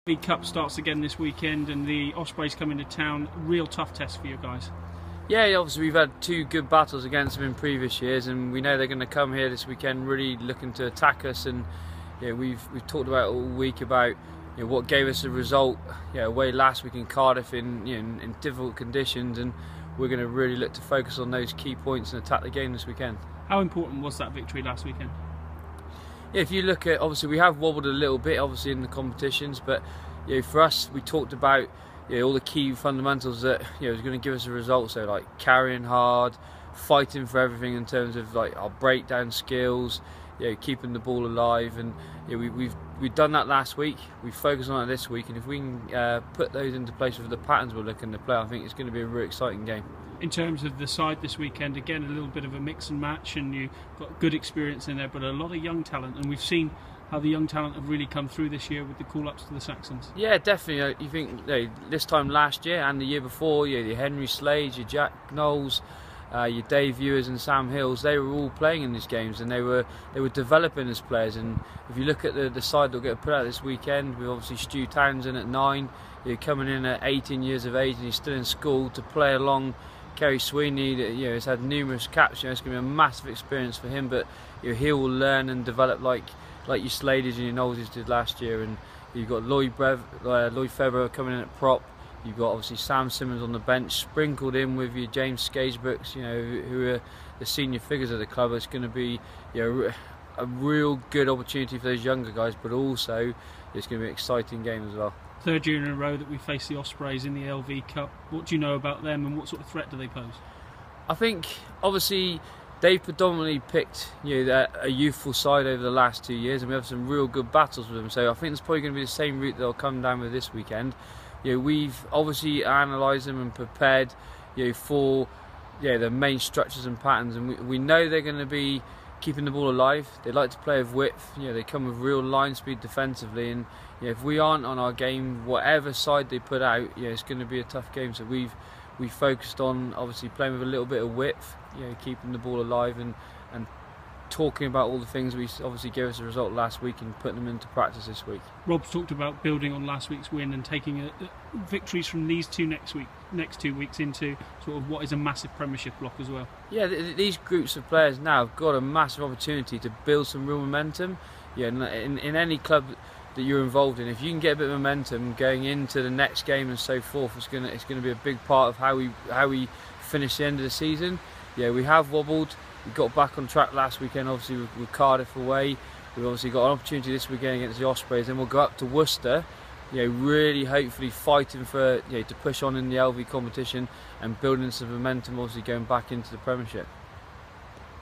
League Cup starts again this weekend and the Ospreys come into town. Real tough test for you guys. Yeah, obviously we've had two good battles against them in previous years, and we know they're going to come here this weekend really looking to attack us. And we've talked about all week about what gave us a result away last week in Cardiff in difficult conditions, and we're going to really look to focus on those key points and attack the game this weekend. How important was that victory last weekend? Yeah, if you look at, obviously we have wobbled a little bit obviously in the competitions, but for us we talked about all the key fundamentals that was going to give us a result. So like carrying hard, fighting for everything in terms of like our breakdown skills, keeping the ball alive, and we've done that last week. We focused on it this week, and if we can put those into place with the patterns we're looking to play, I think it's going to be a really exciting game. In terms of the side this weekend, again a little bit of a mix and match, and you've got good experience in there, but a lot of young talent, and we've seen how the young talent have really come through this year with the call-ups to the Saxons. Yeah, definitely. You think this time last year and the year before, your Henry Slades, your Jack Knowles, your Dave Ewers and Sam Hills, they were all playing in these games, and they were developing as players. And if you look at the side that'll get put out this weekend, with obviously Stu Townsend at 9, you're coming in at 18 years of age and he's still in school to play along Kerry Sweeney, has had numerous caps. It's going to be a massive experience for him, but he will learn and develop like your Slades and your Knowles did last year. And you've got Lloyd Febber coming in at prop. You've got obviously Sam Simmons on the bench, sprinkled in with your James Skagebrooks, who are the senior figures of the club. It's going to be a real good opportunity for those younger guys, but also it's going to be an exciting game as well. Third year in a row that we face the Ospreys in the LV Cup. What do you know about them, and what sort of threat do they pose? I think obviously they've predominantly picked a youthful side over the last 2 years, and we have some real good battles with them. So I think it's probably going to be the same route they'll come down with this weekend. We've obviously analysed them and prepared for the main structures and patterns, and we know they're going to be keeping the ball alive. They like to play with width. They come with real line speed defensively, and if we aren't on our game, whatever side they put out, it's going to be a tough game. So we've focused on obviously playing with a little bit of width, keeping the ball alive, and talking about all the things we obviously gave us a result last week and putting them into practice this week. Rob's talked about building on last week's win and taking victories from these next 2 weeks into sort of what is a massive Premiership block as well. Yeah, these groups of players now have got a massive opportunity to build some real momentum. In any club that you're involved in, if you can get a bit of momentum going into the next game and so forth, it's going to be a big part of how we finish the end of the season. We have wobbled. We got back on track last weekend, obviously with Cardiff away. We've obviously got an opportunity this weekend against the Ospreys, then we'll go up to Worcester, really hopefully fighting for to push on in the LV competition and building some momentum, obviously going back into the Premiership.